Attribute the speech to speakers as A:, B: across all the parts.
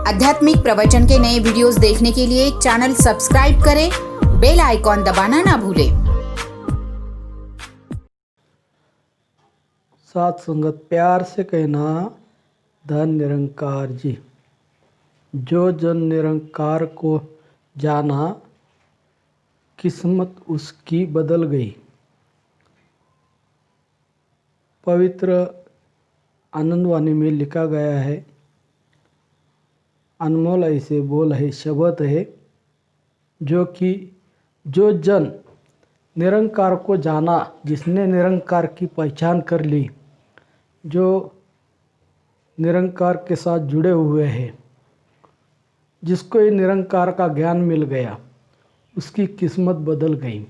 A: आध्यात्मिक प्रवचन के नए वीडियोस देखने के लिए चैनल सब्सक्राइब करें, बेल आइकॉन दबाना ना भूलें।
B: साथ संगत प्यार से कहना, धन निरंकार जी। जो जन निरंकार को जाना, किस्मत उसकी बदल गई। पवित्र आनंदवाणी में लिखा गया है, अनमोल ऐसे बोल है, शब्द है, जो जन निरंकार को जाना, जिसने निरंकार की पहचान कर ली, जो निरंकार के साथ जुड़े हुए हैं, जिसको ये निरंकार का ज्ञान मिल गया, उसकी किस्मत बदल गई।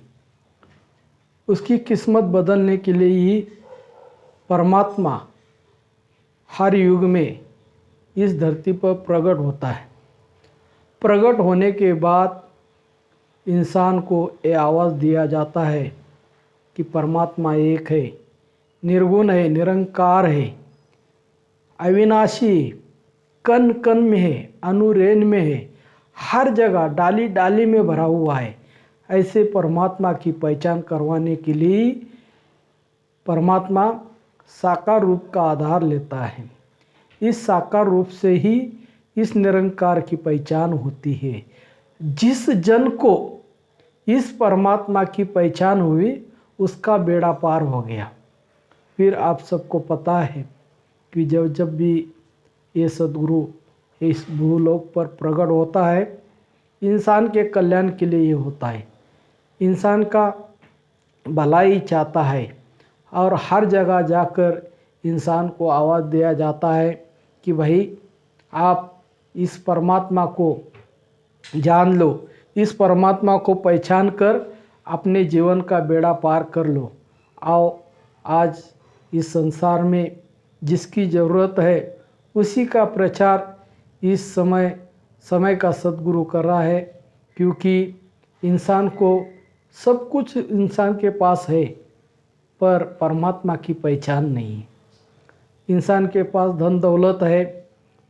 B: उसकी किस्मत बदलने के लिए ही परमात्मा हर युग में इस धरती पर प्रकट होता है। प्रकट होने के बाद इंसान को ये आवाज़ दिया जाता है कि परमात्मा एक है, निर्गुण है, निरंकार है, अविनाशी, कण कण में है, अनुरेण में है, हर जगह डाली डाली में भरा हुआ है। ऐसे परमात्मा की पहचान करवाने के लिए परमात्मा साकार रूप का आधार लेता है। इस साकार रूप से ही इस निरंकार की पहचान होती है। जिस जन को इस परमात्मा की पहचान हुई, उसका बेड़ा पार हो गया। फिर आप सबको पता है कि जब भी ये सद्गुरु इस भूलोक पर प्रकट होता है, इंसान के कल्याण के लिए ये होता है। इंसान का भलाई चाहता है और हर जगह जाकर इंसान को आवाज़ दिया जाता है कि भाई आप इस परमात्मा को जान लो, इस परमात्मा को पहचान कर अपने जीवन का बेड़ा पार कर लो। आओ, आज इस संसार में जिसकी ज़रूरत है उसी का प्रचार इस समय का सद्गुरु कर रहा है। क्योंकि इंसान को सब कुछ इंसान के पास है, पर परमात्मा की पहचान नहीं है। इंसान के पास धन दौलत है,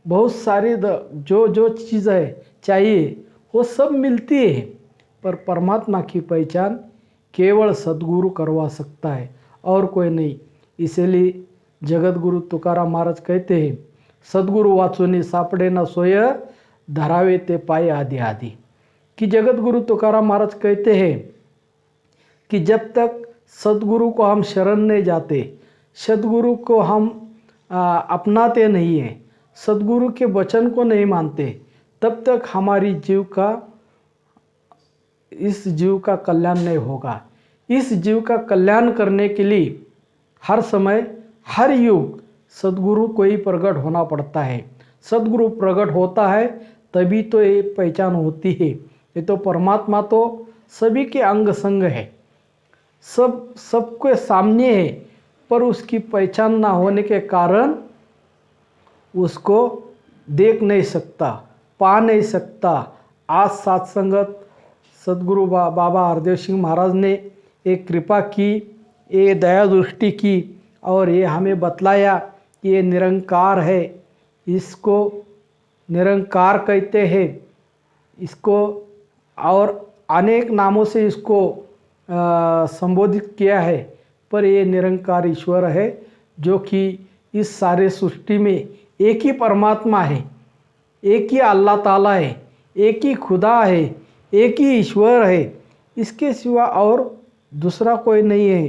B: बहुत सारी जो चीज़ है चाहिए वो सब मिलती है, पर परमात्मा की पहचान केवल सद्गुरु करवा सकता है और कोई नहीं। इसलिए जगत गुरु तुकाराम महाराज कहते हैं, सद्गुरु वाचुनी सापडे न सोय, धरावे ते पाय आदि आदि। कि जगत गुरु तुकाराम महाराज कहते हैं कि जब तक सद्गुरु को हम शरण नहीं जाते, सद्गुरु को हम अपनाते नहीं हैं, सद्गुरु के वचन को नहीं मानते, तब तक हमारी इस जीव का कल्याण नहीं होगा। इस जीव का कल्याण करने के लिए हर समय हर युग सद्गुरु को ही प्रकट होना पड़ता है। सद्गुरु प्रकट होता है तभी तो ये पहचान होती है। ये तो परमात्मा तो सभी के अंग संग है, सबके सामने है, पर उसकी पहचान ना होने के कारण उसको देख नहीं सकता, पा नहीं सकता। आज साथ संगत सद्गुरु बाबा हरदेव सिंह महाराज ने एक कृपा की, ये दया दृष्टि की और ये हमें बतलाया कि ये निरंकार है, इसको निरंकार कहते हैं। इसको और अनेक नामों से इसको संबोधित किया है, पर ये निरंकार ईश्वर है, जो कि इस सारे सृष्टि में एक ही परमात्मा है, एक ही अल्लाह ताला है, एक ही खुदा है, एक ही ईश्वर है। इसके सिवा और दूसरा कोई नहीं है।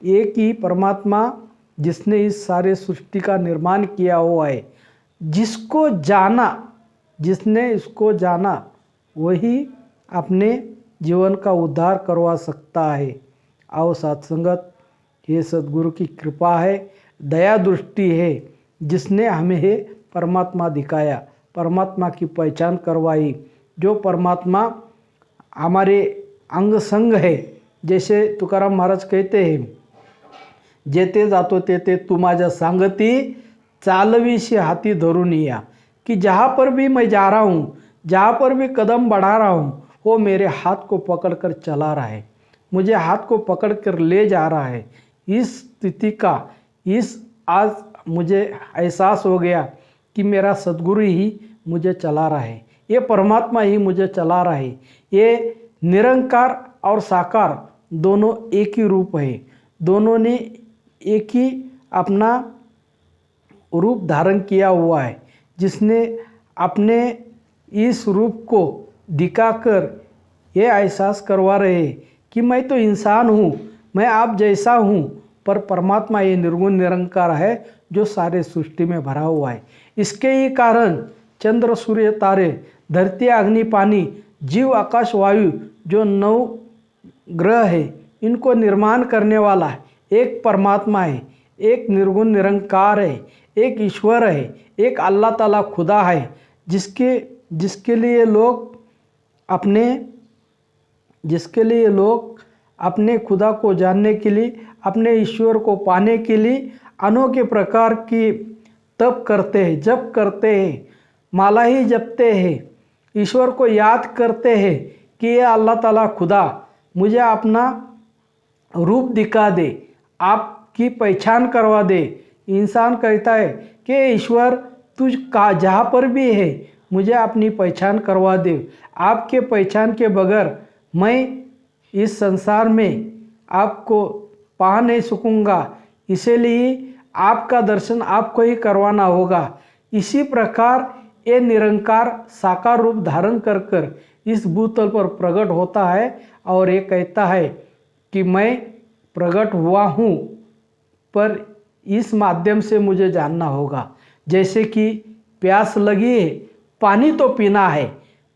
B: एक ही परमात्मा जिसने इस सारे सृष्टि का निर्माण किया हुआ है। जिसको जाना, जिसने इसको जाना, वही अपने जीवन का उद्धार करवा सकता है। आओ साथ संगत, ये सद्गुरु की कृपा है, दया दृष्टि है, जिसने हमें परमात्मा दिखाया, परमात्मा की पहचान करवाई। जो परमात्मा हमारे अंग संग है, जैसे तुकाराम महाराज कहते हैं, जेते जातो तेते तू माझ्या सांगती, चालवीशी हाथी धरून या। कि जहाँ पर भी मैं जा रहा हूँ, जहाँ पर भी कदम बढ़ा रहा हूँ, वो मेरे हाथ को पकड़कर चला रहा है, मुझे हाथ को पकड़कर ले जा रहा है। इस स्थिति का आज मुझे एहसास हो गया कि मेरा सद्गुरु ही मुझे चला रहा है, ये परमात्मा ही मुझे चला रहा है। ये निरंकार और साकार दोनों एक ही रूप है, दोनों ने एक ही अपना रूप धारण किया हुआ है, जिसने अपने इस रूप को दिखाकर ये एहसास करवा रहे हैं कि मैं तो इंसान हूँ, मैं आप जैसा हूँ, पर परमात्मा ये निर्गुण निरंकार है जो सारे सृष्टि में भरा हुआ है। इसके ही कारण चंद्र सूर्य तारे धरती अग्नि पानी जीव आकाश वायु जो 9 ग्रह है, इनको निर्माण करने वाला है एक परमात्मा है, एक निर्गुण निरंकार है, एक ईश्वर है, एक अल्लाह ताला खुदा है, जिसके लिए लोग अपने खुदा को जानने के लिए, अपने ईश्वर को पाने के लिए अनोखे प्रकार की तप करते हैं, जप करते हैं, माला ही जपते हैं, ईश्वर को याद करते हैं कि ये अल्लाह ताला खुदा मुझे अपना रूप दिखा दे, आपकी पहचान करवा दे। इंसान कहता है कि ईश्वर तुझ का जहाँ पर भी है मुझे अपनी पहचान करवा दे, आपके पहचान के बगैर मैं इस संसार में आपको पा नहीं सकूँगा, इसीलिए आपका दर्शन आपको ही करवाना होगा। इसी प्रकार ये निरंकार साकार रूप धारण कर इस भूतल पर प्रकट होता है और ये कहता है कि मैं प्रकट हुआ हूँ, पर इस माध्यम से मुझे जानना होगा। जैसे कि प्यास लगी है, पानी तो पीना है,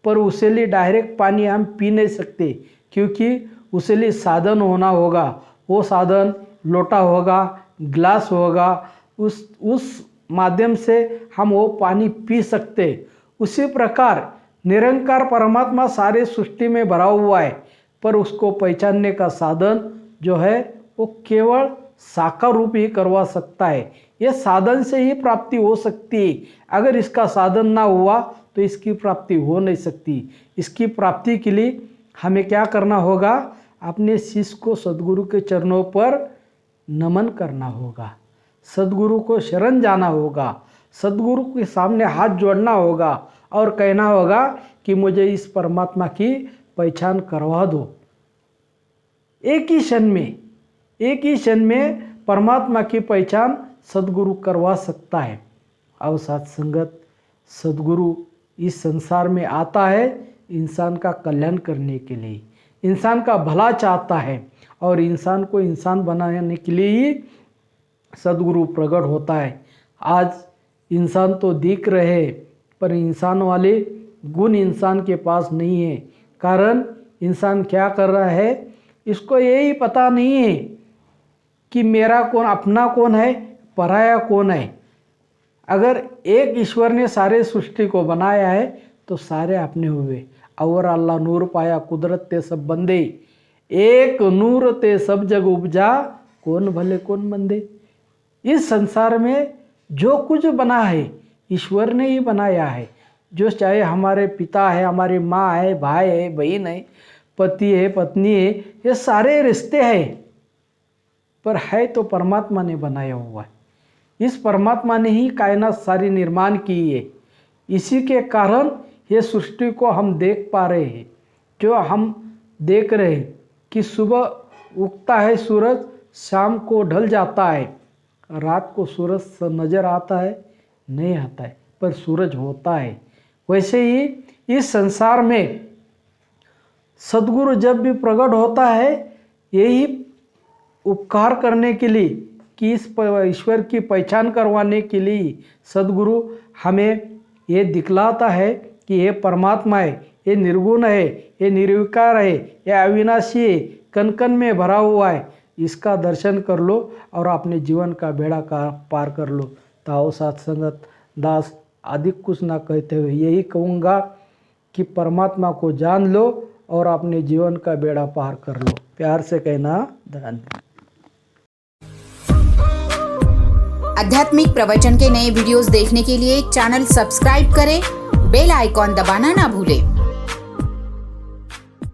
B: पर उसके लिए डायरेक्ट पानी हम पी नहीं सकते, क्योंकि उसके लिए साधन होना होगा। वो साधन लोटा होगा, गिलास होगा, उस माध्यम से हम वो पानी पी सकते। उसी प्रकार निरंकार परमात्मा सारे सृष्टि में भरा हुआ है, पर उसको पहचानने का साधन जो है वो केवल साकार रूप ही करवा सकता है। ये साधन से ही प्राप्ति हो सकती है, अगर इसका साधन ना हुआ तो इसकी प्राप्ति हो नहीं सकती। इसकी प्राप्ति के लिए हमें क्या करना होगा? अपने शिष्य को सद्गुरु के चरणों पर नमन करना होगा, सद्गुरु को शरण जाना होगा, सद्गुरु के सामने हाथ जोड़ना होगा और कहना होगा कि मुझे इस परमात्मा की पहचान करवा दो। एक ही क्षण में परमात्मा की पहचान सद्गुरु करवा सकता है। और साथ संगत, सद्गुरु इस संसार में आता है इंसान का कल्याण करने के लिए, इंसान का भला चाहता है और इंसान को इंसान बनाने के लिए ही सद्गुरु प्रकट होता है। आज इंसान तो दिख रहे पर इंसान वाले गुण इंसान के पास नहीं है। कारण इंसान क्या कर रहा है, इसको यही पता नहीं है कि मेरा कौन, अपना कौन है, पराया कौन है। अगर एक ईश्वर ने सारे सृष्टि को बनाया है तो सारे अपने हुए। और अल्लाह नूर पाया कुदरत ते सब बंदे, एक नूर ते सब जग उपजा, कौन भले कौन मंदे। इस संसार में जो कुछ बना है ईश्वर ने ही बनाया है। जो चाहे हमारे पिता है, हमारी माँ है, भाई है, बहन है, पति है, पत्नी है, ये सारे रिश्ते हैं, पर है तो परमात्मा ने बनाया हुआ है। इस परमात्मा ने ही कायनात सारी निर्माण की है। इसी के कारण ये सृष्टि को हम देख पा रहे हैं। जो हम देख रहे हैं कि सुबह उगता है सूरज, शाम को ढल जाता है, रात को सूरज नज़र आता है नहीं आता है, पर सूरज होता है। वैसे ही इस संसार में सद्गुरु जब भी प्रकट होता है, यही उपकार करने के लिए कि इस ईश्वर की पहचान करवाने के लिए सद्गुरु हमें ये दिखलाता है कि ये परमात्मा है, ये निर्गुण है, ये निर्विकार है, ये अविनाशी है, कण कण में भरा हुआ है। इसका दर्शन कर लो और अपने जीवन का बेड़ा का पार कर लो। ताओ साथ संगत दास अधिक कुछ ना कहते हुए यही कहूँगा कि परमात्मा को जान लो और अपने जीवन का बेड़ा पार कर लो। प्यार से कहना धन्यवाद।
A: आध्यात्मिक प्रवचन के नए वीडियोस देखने के लिए चैनल सब्सक्राइब करें, बेल आइकॉन दबाना ना भूलें।